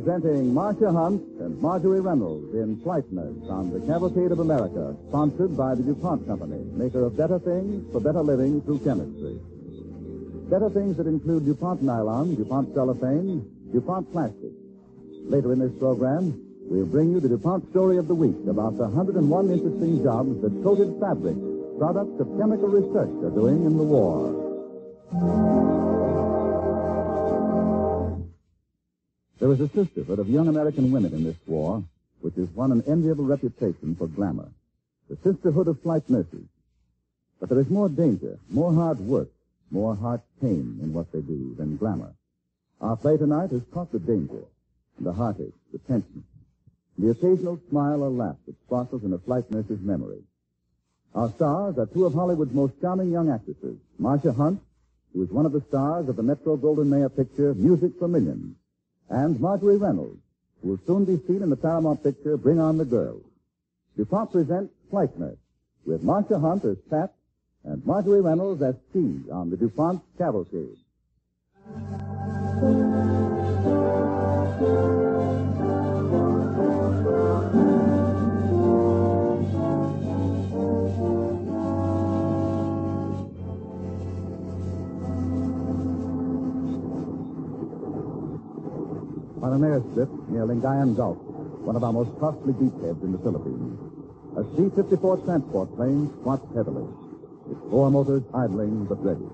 Presenting Marcia Hunt and Marjorie Reynolds in Flight Nurse on the Cavalcade of America, sponsored by the DuPont Company, maker of better things for better living through chemistry. Better things that include DuPont nylon, DuPont cellophane, DuPont plastic. Later in this program, we'll bring you the DuPont story of the week about the 101 interesting jobs that coated fabric, products of chemical research, are doing in the war. There is a sisterhood of young American women in this war, which has won an enviable reputation for glamour. The sisterhood of flight nurses. But there is more danger, more hard work, more heart pain in what they do than glamour. Our play tonight has caught the danger, and the heartache, the tension, the occasional smile or laugh that sparkles in a flight nurse's memory. Our stars are two of Hollywood's most charming young actresses, Marcia Hunt, who is one of the stars of the Metro-Goldwyn-Mayer picture Music for Millions, and Marjorie Reynolds, who will soon be seen in the Paramount picture Bring On the Girls. DuPont presents Flight Nurse, with Marcia Hunt as Pat and Marjorie Reynolds as T on the DuPont Cavalcade. On an airstrip near Lingayen Gulf, one of our most costly beachheads in the Philippines, a C-54 transport plane squats heavily, its four motors idling but ready.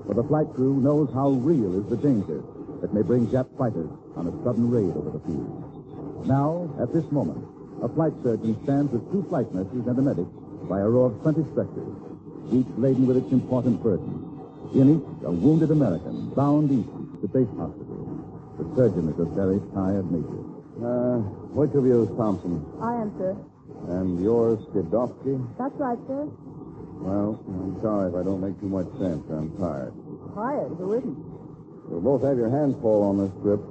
For the flight crew knows how real is the danger that may bring Jap fighters on a sudden raid over the field. Now, at this moment, a flight surgeon stands with two flight nurses and a medic by a row of 20 stretchers, each laden with its important burden. In each, a wounded American, bound east to base hospital. The surgeon is a very tired major. Which of you is Thompson? I am, sir. And yours, Skidovsky? That's right, sir. Well, I'm sorry if I don't make too much sense. I'm tired. Tired? Who isn't? You'll both have your hands full on this trip.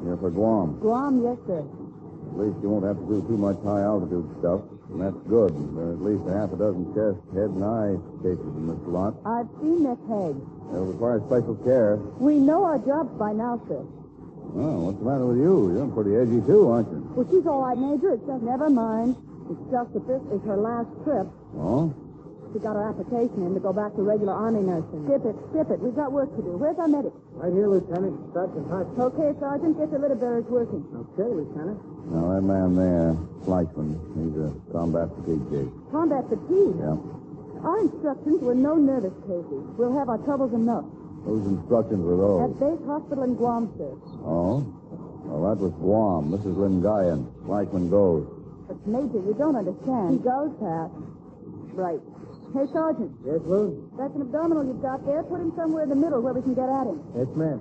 You're for Guam. Guam, yes, sir. At least you won't have to do too much high-altitude stuff. And that's good. There are at least a half a dozen chest, head, and eye cases in this lot. I've seen Miss Haig. It'll require special care. We know our jobs by now, sir. Oh, what's the matter with you? You're pretty edgy, too, aren't you? Well, she's all right, Major. It's just, never mind. It's just that this is her last trip. Oh? She got her application in to go back to regular Army nursing. Skip it. We've got work to do. Where's our medic? Right here, Lieutenant. Sergeant Hunt. Okay, Sergeant. Get your little bearers working. Okay, Lieutenant. Now, that man there, Fleischman, he's a combat fatigue case. Combat fatigue? Yeah. Our instructions were no nervous cases. We'll have our troubles enough. Whose instructions were those? At base hospital in Guam, sir. Oh? Well, that was Guam. This is Lingayen. Fleischman goes. But, Major, you don't understand. He goes, Pat. Right. Hey, Sergeant. Yes, Lou? That's an abdominal you've got there. Put him somewhere in the middle where we can get at him. Yes, ma'am.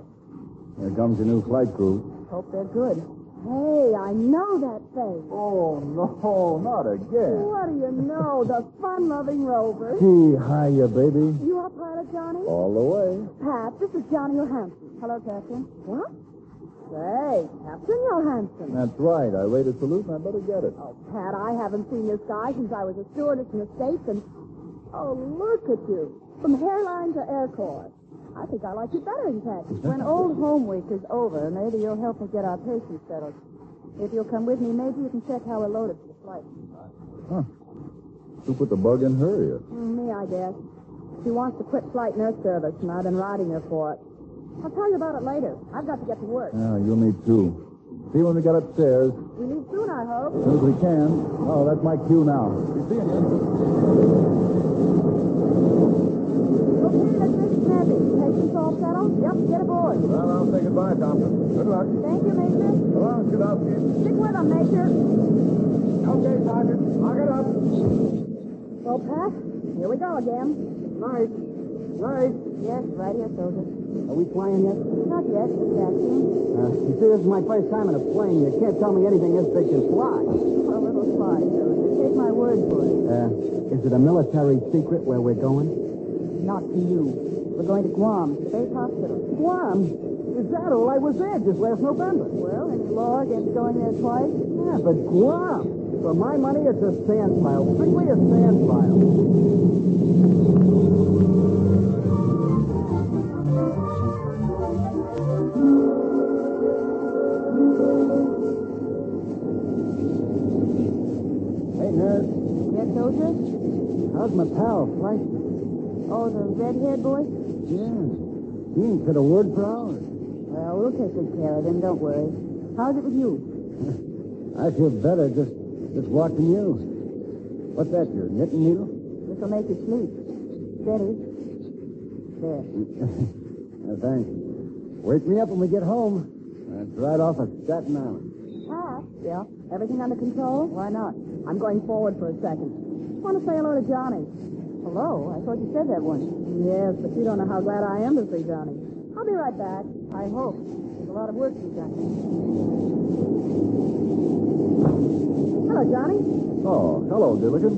Here comes your new flight crew. Hope they're good. Hey, I know that face. Oh, no, not again. What do you know? The fun-loving Rover. Gee, hiya, baby. You our pilot, Johnny? All the way. Pat, this is Johnny Johansson. Hello, Captain. What? Say, Captain Johansson. That's right. I rate a salute, and I better get it. Oh, Pat, I haven't seen this guy since I was a stewardess in the States, and... Oh, look at you. From hairline to Air Corps. I think I like you better in khaki. When Old Home Week is over, maybe you'll help me get our patients settled. If you'll come with me, maybe you can check how we're loaded for the flight. Huh. Who put the bug in her ear? Me, I guess. She wants to quit flight nurse service, and I've been riding her for it. I'll tell you about it later. I've got to get to work. Yeah, you'll need too. See you when we get upstairs. We leave soon, I hope. As soon as we can. Oh, that's my cue now. Be seeing you. Okay, let's make it snappy. Patients all settled? Yep, get aboard. Well, I'll say goodbye, Thompson. Good luck. Thank you, Major. So long, Skidovsky. Stick with them, Major. Okay, Sergeant. Lock it up. Well, Pat, here we go again. Night. Yes, right here, soldier. Are we flying yet? Not yet, Captain. You see, this is my first time in a plane. You can't tell me anything this big can fly. A little fly, soldier. Take my word for it. Is it a military secret where we're going? Not to you. We're going to Guam, the base hospital. Guam? Is that all? I was there just last November. Well, any law against going there twice? Yeah, but Guam. For my money, it's a sand pile. Strictly a sand pile. my pal, Flash. Oh, the red-haired boy? Yeah. He ain't said a word for hours. Well, we'll take good care of him, don't worry. How's it with you? I feel better just watching you. What's that, your knitting needle? This'll make you sleep. Steady. There. Thanks. Wake me up when we get home. That's right off of Staten Island. Yeah. Everything under control? Why not? I'm going forward for a second. Want to say hello to Johnny. Hello? I thought you said that once. Yes, but you don't know how glad I am to see Johnny. I'll be right back. I hope. There's a lot of work to be done. Hello, Johnny. Oh, hello, Gilligan.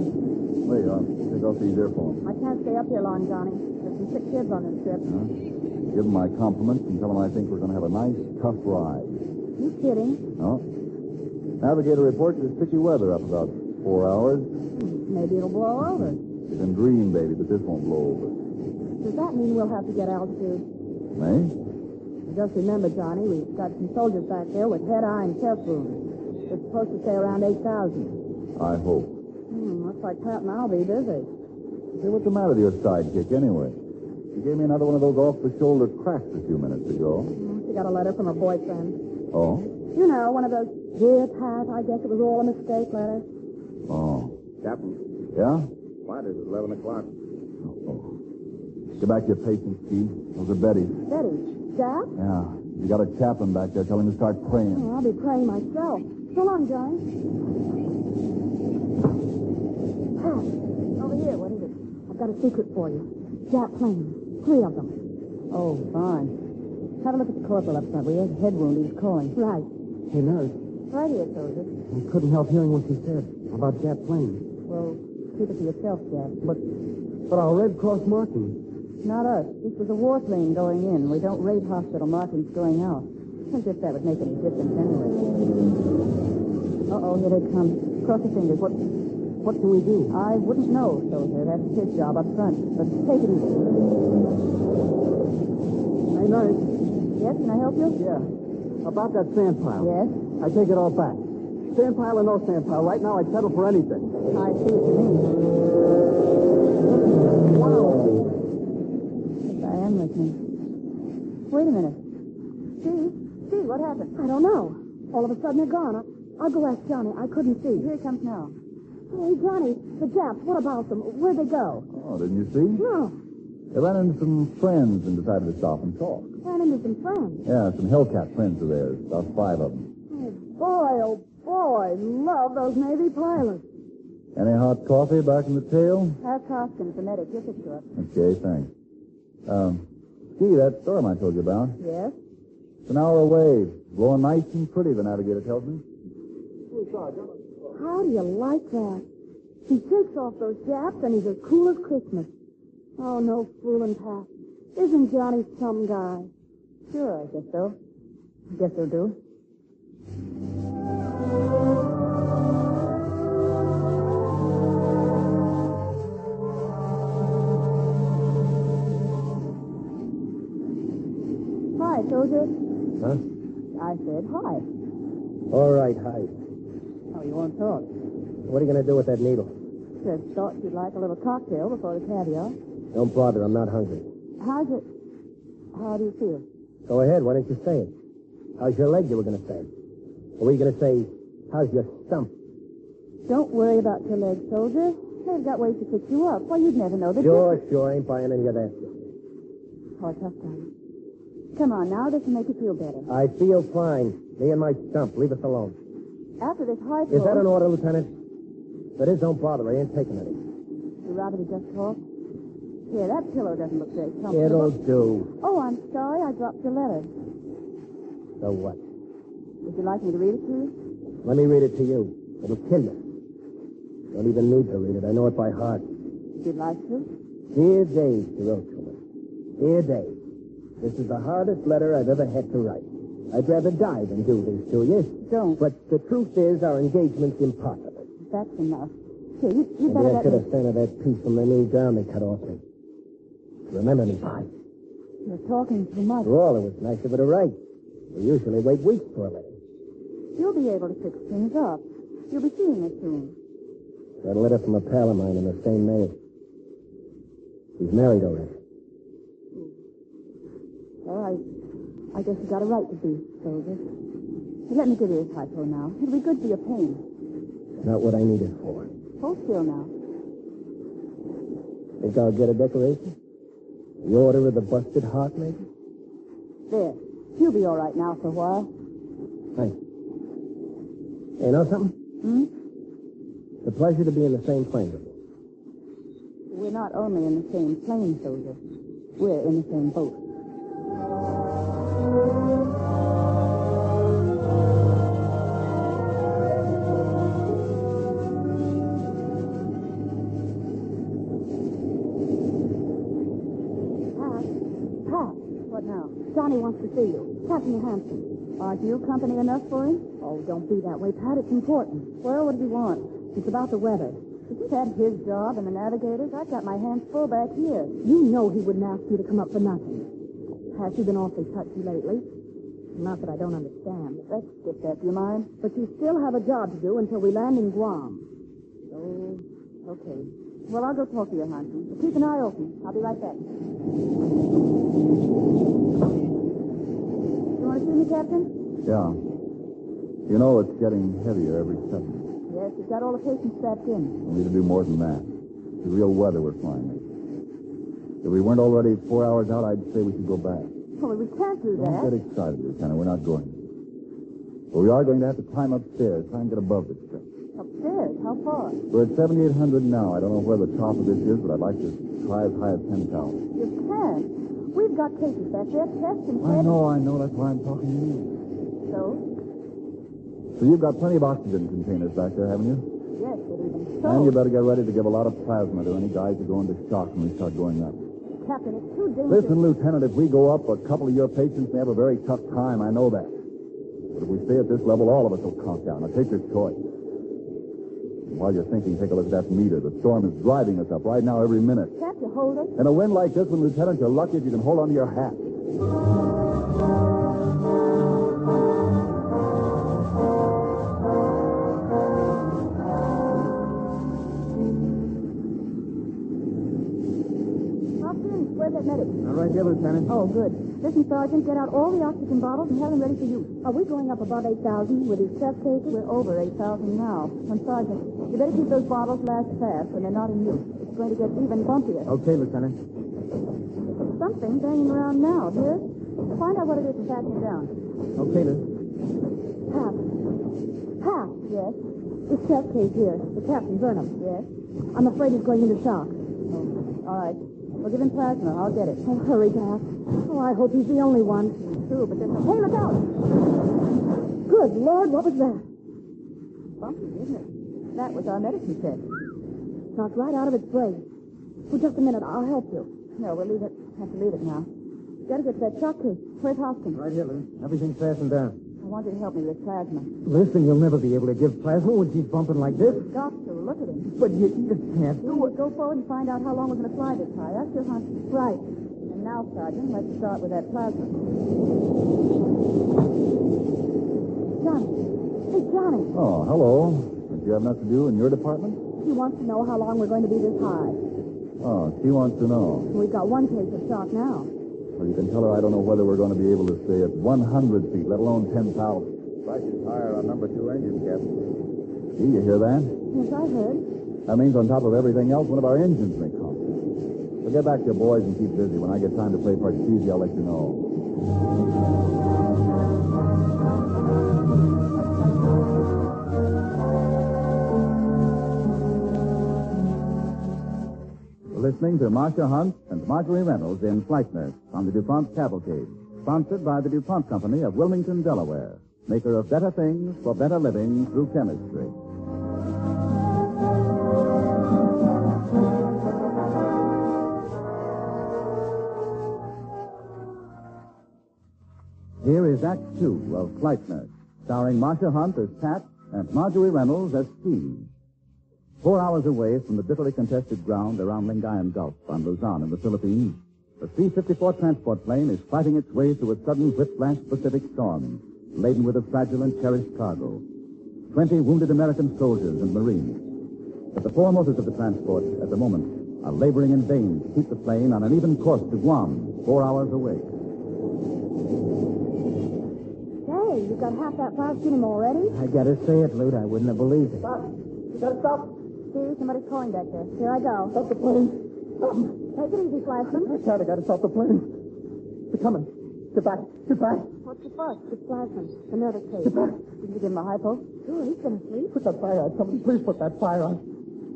Wait, take off these earphones. I can't stay up here long, Johnny. There's some sick kids on this trip. Give them my compliments and tell them I think we're going to have a nice, tough ride. You kidding? No? Navigator reports there's sticky weather up about 4 hours. Maybe it'll blow over. You can dream, baby, but this won't blow over. Does that mean we'll have to get altitude? May? Just remember, Johnny, we've got some soldiers back there with head, eye, and chest wounds. It's supposed to stay around 8,000. I hope. Looks like Pat and I'll be busy. Say, what's the matter with your sidekick, anyway? She gave me another one of those off-the-shoulder cracks a few minutes ago. She got a letter from her boyfriend. Oh? You know, one of those, dear Pat, I guess it was all a mistake letters. Oh. Captain, Yeah? what is it, 11 o'clock? Oh. Get back to your patients, Steve. Those are Betty's. Betty, Jack? Yeah. You got a chaplain back there. Tell him to start praying. Oh, I'll be praying myself. So long, Johnny. Pat, over here, what is it? I've got a secret for you. Jap planes. 3 of them. Oh, fine. Have a look at the corporal up front. We had a head wound. He was calling. Right. Hey, nurse. Right here, soldier. I couldn't help hearing what she said about Jap planes. Well, keep it to yourself, Jack. But our Red Cross markings. Not us. This was a war plane going in. We don't raid hospital markings going out. As if that would make any difference anyway. Uh-oh, here they come. Cross your fingers. What can we do? I wouldn't know, soldier. That's his job up front. But take it easy. Hey, nurse. Yes, can I help you? Yeah. About that sand pile. Yes? I take it all back. Sand pile or no sand pile. Right now, I'd settle for anything. I see what you mean. Wow. Yes, I am listening. Wait a minute. Steve, what happened? I don't know. All of a sudden, they're gone. I'll go ask Johnny. I couldn't see. Here he comes now. Hey, Johnny, the Japs, what about them? Where'd they go? Oh, didn't you see? No. They ran into some friends and decided to stop and talk. Ran into some friends. Yeah, some Hellcat friends of theirs. About 5 of them. Oh, boy. Love those Navy pilots. Any hot coffee back in the tail? Ask Hoskins, the medic. He'll fix you up. Okay, thanks. Gee, that storm I told you about. Yes? It's an hour away. Blowing nice and pretty, the navigator tells me. How do you like that? He takes off those Japs, and he's as cool as Christmas. Oh, no fooling, Pat. Isn't Johnny some guy? Sure, I guess so. I guess he'll do. Hi, soldier. Huh? I said hi. All right, hi. Oh, you won't talk. What are you going to do with that needle? Just thought you'd like a little cocktail before the caviar. Don't bother. I'm not hungry. How do you feel? Go ahead. Why don't you say it? How's your leg, you were going to say? Or were you going to say, how's your stump? Don't worry about your legs, soldier. They've got ways to fix you up. Why, you'd never know the Sure. difference. Ain't buying any of that. Oh, tough time. Come on, now. This will make you feel better. I feel fine. Me and my stump. Leave us alone. After this high Is that an order, Lieutenant? If it is, don't bother. I ain't taking any. You rather we just talk? Here, that pillow doesn't look very comfortable. It'll do. Oh, I'm sorry. I dropped your letter. So what? Would you like me to read it to you? Let me read it to you. It'll kill you. Don't even need to read it. I know it by heart. If you'd like to. Dear Dave, she wrote to me. Dear Dave, this is the hardest letter I've ever had to write. I'd rather die than do this to you. Don't. But the truth is, our engagement's impossible. That's enough. Here, you Maybe better I let should me... have sent her that piece from the new gown they cut off me. Remember me, bye. You're talking too much. After all, it was nice of her to write. We usually wait weeks for a letter. You'll be able to fix things up. You'll be seeing us soon. Got a letter from a pal of mine in the same mail. She's married already. Well, I guess you got a right to be, soldier. Let me give you a typo now. It'll be good for your pain. Not what I need it for. Hold still now. Think I'll get a decoration? The Order of the Busted Heart, maybe? There. You'll be all right now for a while. Thanks. Hey, you know something? It's a pleasure to be in the same plane with you. We're not only in the same plane, soldier. We're in the same boat. Pat, what now? Johnny wants to see you. Captain Hampton. Aren't you company enough for him? Oh, don't be that way, Pat. It's important. Well, what does he want? It's about the weather. Isn't that his job and the navigator's? I've got my hands full back here. You know he wouldn't ask you to come up for nothing. Has he been awfully touchy lately? Not that I don't understand. Let's skip that, do you mind? But you still have a job to do until we land in Guam. Oh, okay. Well, I'll go talk to your Hanson. But keep an eye open. I'll be right back. You want to see me, Captain? Yeah. You know, it's getting heavier every second. Yes, we've got all the patients strapped in. We need to do more than that. It's the real weather we're flying in. If we weren't already 4 hours out, I'd say we should go back. Well, we can't do that. Don't get excited, Lieutenant. We're not going. But we are going to have to climb upstairs, try and get above this thing. Upstairs? How far? We're at 7,800 now. I don't know where the top of this is, but I'd like to try as high as 10,000. You can't. We've got cases back there, chest and I head. know. That's why I'm talking to you. So? So you've got plenty of oxygen containers back there, haven't you? Yes, but even so. And you better get ready to give a lot of plasma to any guys who go into shock when we start going up. Captain, it's too dangerous. Listen, Lieutenant, if we go up, a couple of your patients may have a very tough time. I know that. But if we stay at this level, all of us will conk down. Now, take your choice. And while you're thinking, take a look at that meter. The storm is driving us up right now every minute. Can't you hold it? In a wind like this one, Lieutenant, you're lucky if you can hold onto your hat. Where's that medic? Right there, Lieutenant. Oh, good. Listen, Sergeant, get out all the oxygen bottles and have them ready for use. Are we going up above 8,000 with these chest cases? We're over 8,000 now. And, Sergeant, you better keep those bottles last fast when they're not in use. It's going to get even bumpier. Okay, Lieutenant. Something's hanging around now. Here? Find out what it is and pass it down. Okay, Liz. Hap. Hap. Yes? This chest case here. The Captain Burnham. Yes? I'm afraid he's going into shock. Oh, all right. We'll give him plasma. I'll get it. Oh, hurry, Hap. Oh, I hope he's the only one. True, but there's no... Hey, look out! Good Lord, what was that? Bumpy, isn't it? That was our medicine set. Knocked right out of its brain. Oh, just a minute. I'll help you. No, we'll leave it. Have to leave it now. Got to get to that shock case. Where's Hoskins? Right here, Liz. Everything's fastened down. I want you to help me with plasma. Listen, you'll never be able to give plasma when she's bumping like this. Got to. Look at him. But you can't do it. Go forward and find out how long we're going to fly this high. That's your hunch. Right. And now, Sergeant, let's start with that plasma. Johnny. Hey, Johnny. Oh, hello. Don't you have enough to do in your department? She wants to know how long we're going to be this high. Oh, she wants to know. We've got one case of shock now. Well, you can tell her I don't know whether we're going to be able to stay at 100 feet, let alone 10,000. Pressure's higher on number 2 engine, Captain. Gee, you hear that? Yes, I heard. That means on top of everything else, one of our engines may come. So get back to your boys and keep busy. When I get time to play Parcheesi, I'll let you know. You're listening to Marcia Hunt and Marjorie Reynolds in Flight Nurse on the DuPont Cavalcade, sponsored by the DuPont Company of Wilmington, Delaware, maker of better things for better living through chemistry. Here is Act 2 of Flight Nurse, starring Marcia Hunt as Pat and Marjorie Reynolds as Steve. 4 hours away from the bitterly contested ground around Lingayen Gulf on Luzon in the Philippines, the C-54 transport plane is fighting its way through a sudden whiplash Pacific storm, laden with a fragile and cherished cargo. 20 wounded American soldiers and Marines. But the foremost of the transport, at the moment, are laboring in vain to keep the plane on an even course to Guam, 4 hours away. Hey, you got half that fried skinny already? I gotta say it, Lute. I wouldn't have believed it. Stop. You gotta stop. Steve, somebody's calling back there. Here I go. Stop the plane. Stop. Take it easy, Flashman. I can't. I gotta stop the plane. They're coming. Get back. Get back. What's the fuss? It's Flashman. The nervous case. Get back. Did you give him a hypo? Sure, he's been asleep. Put that fire out. Somebody please put that fire on.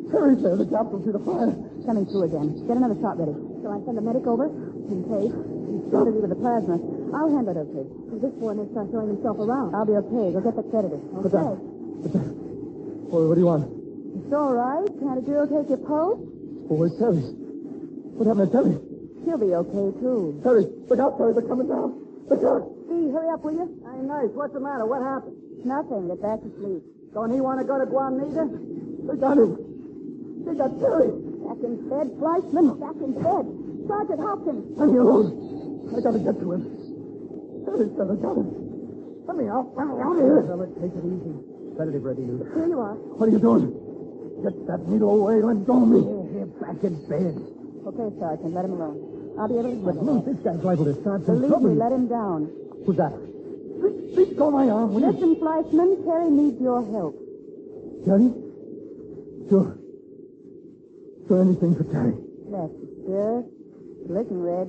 Terry's there. The Jap will see the fire. Coming through again. Get another shot ready. Shall I send a medic over? In case. He's too busy with the plasma. I'll handle it, okay. If this boy may start throwing himself around, I'll be okay. Go get the sedative. Okay. What do you want? It's all right. Can't a girl take your pulse? Oh, where's Terry? What happened to Terry? She'll be okay, too. Terry, look out, Terry. They're coming down. Look out. Steve, hurry up, will you? Hey, nurse, what's the matter? What happened? Nothing. Get back to sleep. Don't he want to go to Guam neither? They got him. They got Terry. Back in bed, Fleischman. Back in bed. Sergeant Hopkins. Leave me alone. I gotta get to him. Terry's gonna got him. Let me out. Let me out of here. Fella, take it easy. Sedative ready, Lute. Here you are. What are you doing? Get that needle away. Let go of me. Here, back in bed. Okay, Sergeant. Let him alone. I'll be able to But Lute, this guy's liable to start some Believe trouble. me, let him down. Who's that? Let go of my arm, will you? Listen, Fleischman, Terry needs your help. Terry? Sure. Sure, anything for Terry. That's good. Listen, Red,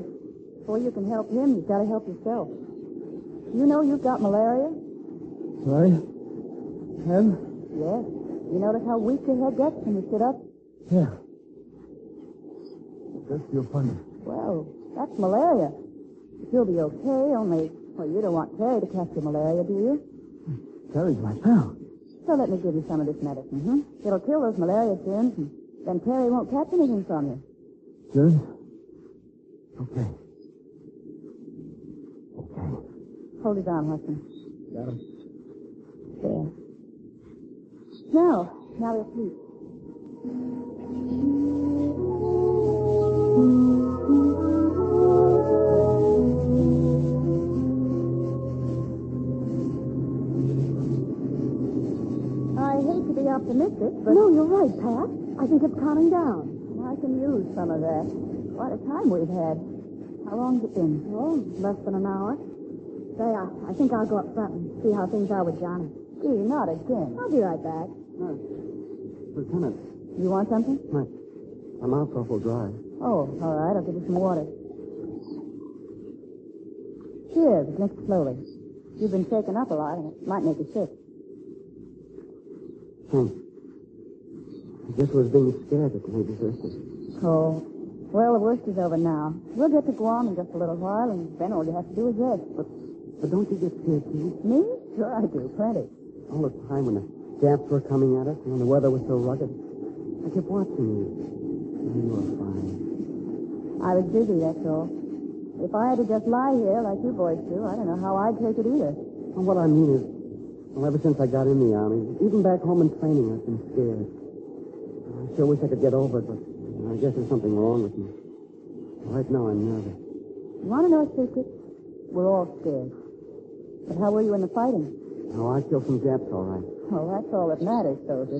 before you can help him, you've got to help yourself. You know you've got malaria? Right? And? Yes. You notice how weak your head gets when you sit up? Yeah. It does feel funny. Well, that's malaria. You'll be okay, only, well, you don't want Terry to catch your malaria, do you? Terry's my pal. So let me give you some of this medicine, It'll kill those malaria germs, and then Terry won't catch anything from you. Good? Okay. Okay. Hold his arm, Hudson. Got him. There. Now we'll sleep. I hate to be optimistic, but... No, you're right, Pat. I think it's calming down. I can use some of that. What a time we've had. How long's it been? Oh, less than an hour. Say, I think I'll go up front and see how things are with Johnny. Gee, not again. I'll be right back. Nurse. Lieutenant. You want something? My mouth's awful dry. Oh, all right. I'll give you some water. Cheers. Drink slowly. You've been shaken up a lot, and it might make you sick. Thanks. I guess I was being scared that made me thirsty. Oh. Well, the worst is over now. We'll get to Guam in just a little while, and then all you have to do is rest. But don't you get scared, too? Me? Sure I do. Plenty. All the time when the Japs were coming at us and when the weather was so rugged, I kept watching you. And you were fine. I was busy, that's all. If I had to just lie here like you boys do, I don't know how I'd take it either. And what I mean is, well, ever since I got in the Army, even back home in training, I've been scared. I sure wish I could get over it, but I guess there's something wrong with me. Right now, I'm nervous. You want to know a secret? We're all scared. But how were you in the fighting? Oh, I killed some Japs, all right. Well, that's all that matters, soldier.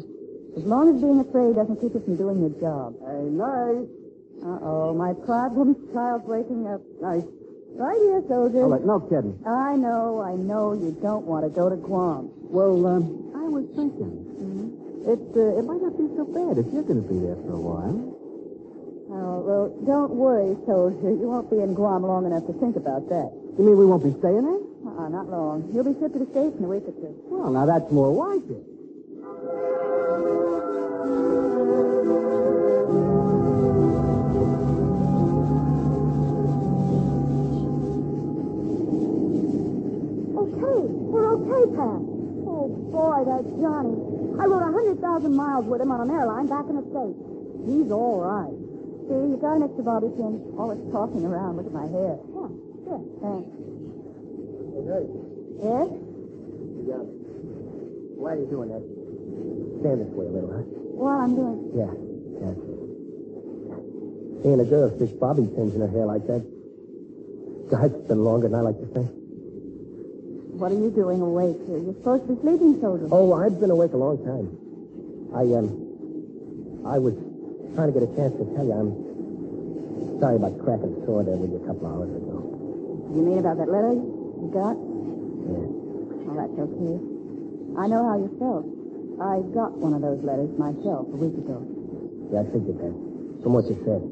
As long as being afraid doesn't keep you from doing your job. Hey, nice. Uh-oh, my problem child's waking up. Nice. Right here, soldier. All right, no kidding. I know you don't want to go to Guam. Well, I was thinking. It might not be so bad if you're going to be there for a while. Oh, well, don't worry, soldier. You won't be in Guam long enough to think about that. You mean we won't be staying there? Not long. You'll be shipped to the States in a week or two. Well, now that's more like it. Okay, we're okay, Pat. Oh, boy, that's Johnny. I rode 100,000 miles with him on an airline back in the States. He's all right. See, you got an extra bobby pin. Always tossing around. Look at my hair. Yeah, sure. Thanks. Hey, Yes? why are you doing that? Stand this way a little, huh? Well, I'm doing... Yeah. Ain't a girl sticks bobby pins in her hair like that. God, it's been longer than I like to think. What are you doing awake? You're supposed to be sleeping, soldier. Oh, I've been awake a long time. I was trying to get a chance to tell you I'm sorry about cracking the sword there with you a couple hours ago. You mean about that letter you got? Yeah. Well, that's okay. I know how you felt. I got one of those letters myself a week ago. Yeah, I figured that. From what you said.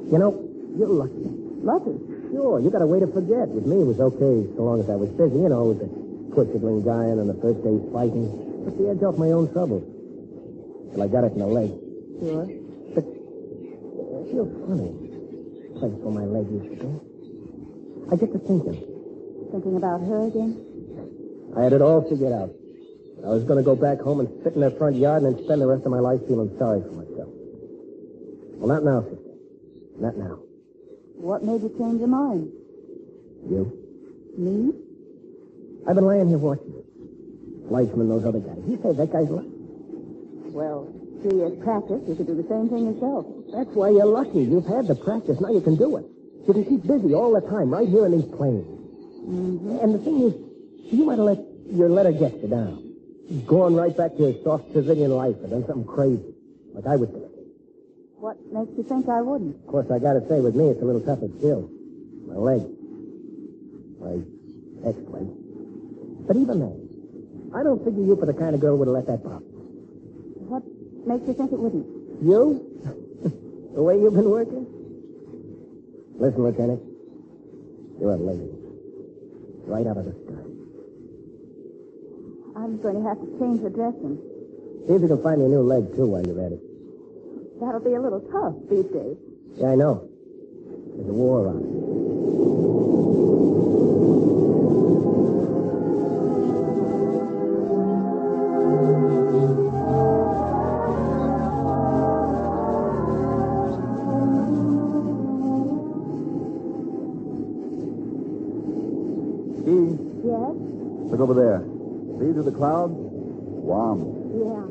You know, you're lucky. Lucky? Sure, you got a way to forget. With me, it was okay so long as I was busy, you know, with the quick-sizzling guy on the first day's fighting. Took the edge off my own trouble. Till I got it in the leg. Sure. But it feels funny. Place where my leg used to go. I get to thinking. Thinking about her again? I had it all figured out. I was going to go back home and sit in their front yard and then spend the rest of my life feeling sorry for myself. Well, not now, sister. Not now. What made you change your mind? You? Me? I've been laying here watching you. Fleischman, those other guys. You say that guy's lucky. Well, 3 years practice, you could do the same thing yourself. That's why you're lucky. You've had the practice. Now you can do it. You can keep busy all the time right here in these plains. Mm-hmm. And the thing is, you might have let your letter get you down. Going right back to your soft civilian life and done something crazy, like I was doing. What makes you think I wouldn't? Of course, I gotta say, with me, it's a little tougher still. My leg. My ex-leg. But even then, I don't figure you for the kind of girl who would have let that bother. What makes you think it wouldn't? You? The way you've been working? Listen, Lieutenant. You're a lady. Right out of the sky. I'm going to have to change the dressing. See if you can find me a new leg, too, while you're at it. That'll be a little tough these days. Yeah, I know. There's a war on. Steve, Yes? look over there. See through the clouds? Warm. Yeah.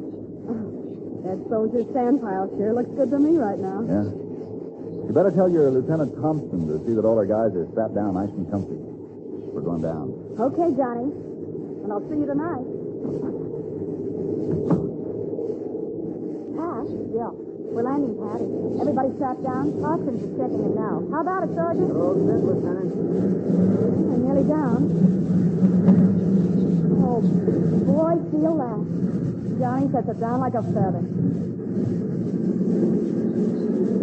That soldier's sand pile sure looks good to me right now. Yeah. You better tell your Lieutenant Thompson to see that all our guys are strapped down nice and comfy. We're going down. Okay, Johnny. And I'll see you tonight. Pat? Yeah. We're landing, Pat. Everybody strapped down. Hoskins is checking him now. How about it, Sergeant? All set, Lieutenant. We're nearly down. Oh, boy, feel that. Johnny sets it down like a feather.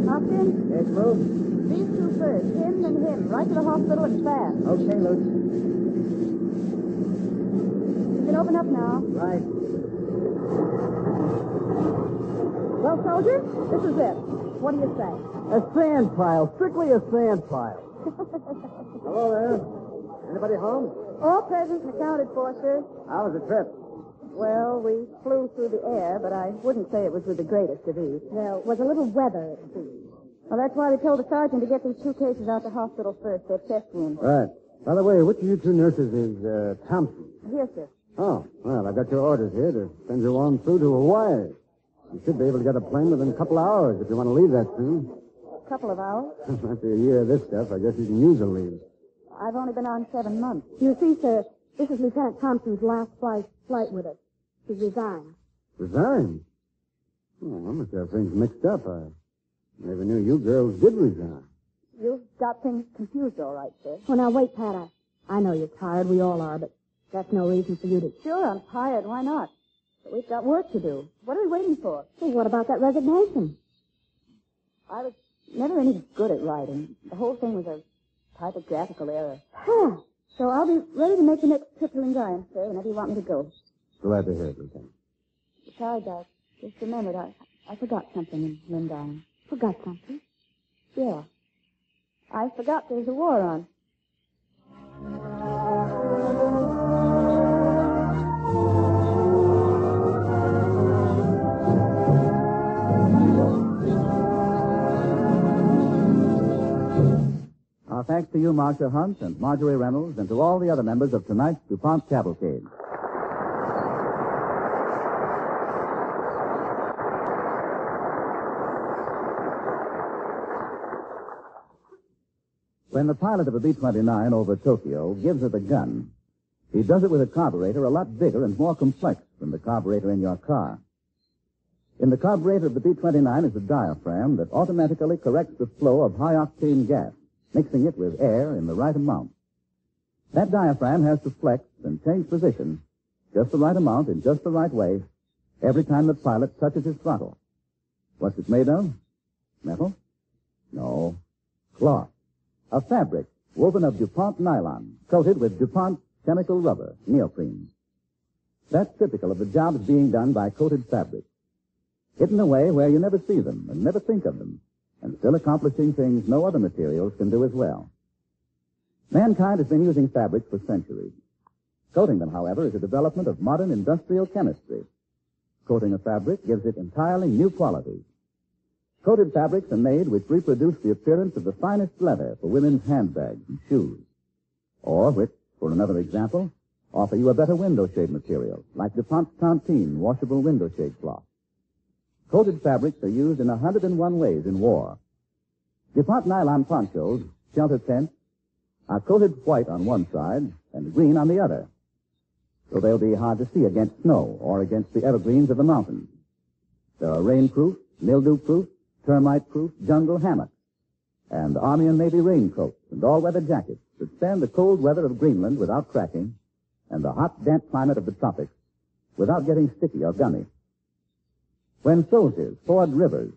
Hoskins? Yes, Lou? These two first. Him and him. Right to the hospital and fast. Okay, Lou. You can open up now. Right. Well, soldier, this is it. What do you say? A sand pile. Strictly a sand pile. Hello there. Anybody home? All present and accounted for, sir. How was the trip? Well, we flew through the air, but I wouldn't say it was with the greatest of ease. There was a little weather, it seems. Well, that's why we told the sergeant to get these 2 cases out to hospital first. They're chest wounds. Right. By the way, which of you 2 nurses is Thompson? Here, sir. Oh, well, I got your orders here to send you on through to Hawaii. You should be able to get a plane within a couple of hours if you want to leave that soon. A couple of hours. After a year of this stuff, I guess you can use a leave. I've only been on 7 months. You see, sir, this is Lieutenant Thompson's last flight with us. He's resigned. Resign? Oh, I must have things mixed up. I never knew you girls did resign. You've got things confused, all right, sir. Well, now, wait, Pat. I know you're tired. We all are, but that's no reason for you to... Sure, I'm tired. Why not? But we've got work to do. What are we waiting for? Well, what about that resignation? I was never any good at writing. The whole thing was a typographical error. Huh. So I'll be ready to make the next trip to Lingayen, sir, whenever you want me to go. Glad to hear it, Lieutenant. Besides, I just remembered I forgot something in Lingayen. Forgot something? Yeah. I forgot there's a war on. Our thanks to you, Marcia Hunt, and Marjorie Reynolds, and to all the other members of tonight's DuPont Cavalcade. When the pilot of a B-29 over Tokyo gives her the gun, he does it with a carburetor a lot bigger and more complex than the carburetor in your car. In the carburetor of the B-29 is a diaphragm that automatically corrects the flow of high-octane gas, mixing it with air in the right amount. That diaphragm has to flex and change position just the right amount in just the right way every time the pilot touches his throttle. What's it made of? Metal? No. Cloth. A fabric woven of DuPont nylon, coated with DuPont chemical rubber, neoprene. That's typical of the jobs being done by coated fabrics. Hidden away where you never see them and never think of them, and still accomplishing things no other materials can do as well. Mankind has been using fabrics for centuries. Coating them, however, is a development of modern industrial chemistry. Coating a fabric gives it entirely new qualities. Coated fabrics are made which reproduce the appearance of the finest leather for women's handbags and shoes. Or which, for another example, offer you a better window shade material, like DuPont's Tontine washable window shade cloth. Coated fabrics are used in 101 ways in war. DuPont nylon ponchos, shelter tents, are coated white on one side and green on the other, so they'll be hard to see against snow or against the evergreens of the mountains. There are rainproof, mildew-proof, termite-proof jungle hammocks, and Army and Navy raincoats and all-weather jackets that stand the cold weather of Greenland without cracking and the hot, damp climate of the tropics without getting sticky or gummy. When soldiers ford rivers,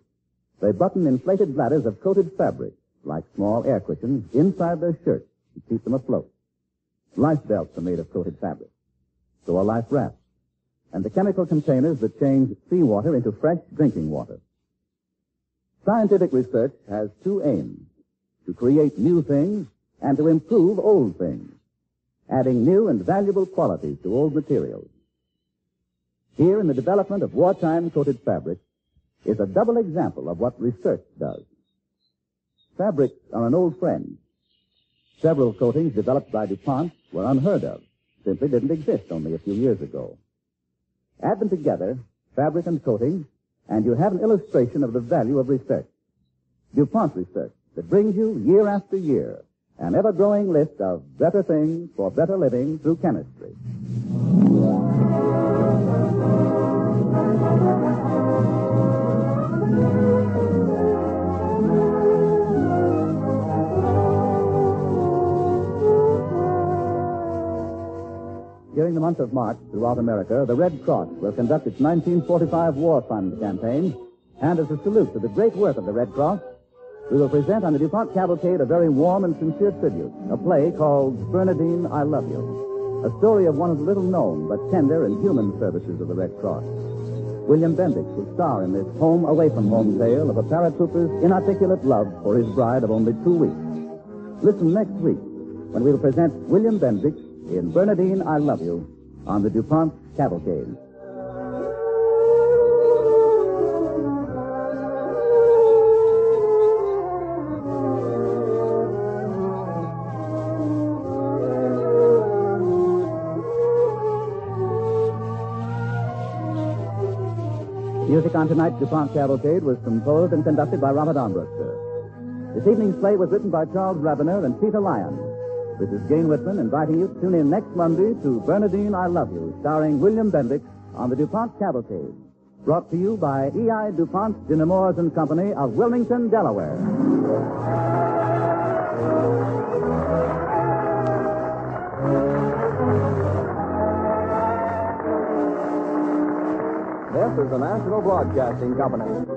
they button inflated bladders of coated fabric, like small air cushions, inside their shirts to keep them afloat. Life belts are made of coated fabric. So are life rafts, and the chemical containers that change seawater into fresh drinking water. Scientific research has two aims: to create new things and to improve old things, adding new and valuable qualities to old materials. Here in the development of wartime coated fabric is a double example of what research does. Fabrics are an old friend. Several coatings developed by DuPont were unheard of, simply didn't exist only a few years ago. Add them together, fabric and coating, and you have an illustration of the value of research. DuPont research that brings you year after year an ever-growing list of better things for better living through chemistry. During the month of March, throughout America, the Red Cross will conduct its 1945 War Fund campaign, and as a salute to the great work of the Red Cross, we will present on the DuPont Cavalcade a very warm and sincere tribute, a play called Bernadine, I Love You, a story of one of the little-known but tender and human services of the Red Cross. William Bendix will star in this home-away-from-home tale of a paratrooper's inarticulate love for his bride of only 2 weeks. Listen next week when we will present William Bendix in Bernadine, I Love You, on the DuPont Cavalcade. Music on tonight's DuPont Cavalcade was composed and conducted by Robert Armbruster. This evening's play was written by Charles Ravener and Peter Lyon. This is Jane Whitman inviting you to tune in next Monday to Bernadine, I Love You, starring William Bendix on the DuPont Cavalcade. Brought to you by E.I. DuPont, Dinamores and Company of Wilmington, Delaware. This is the National Broadcasting Company.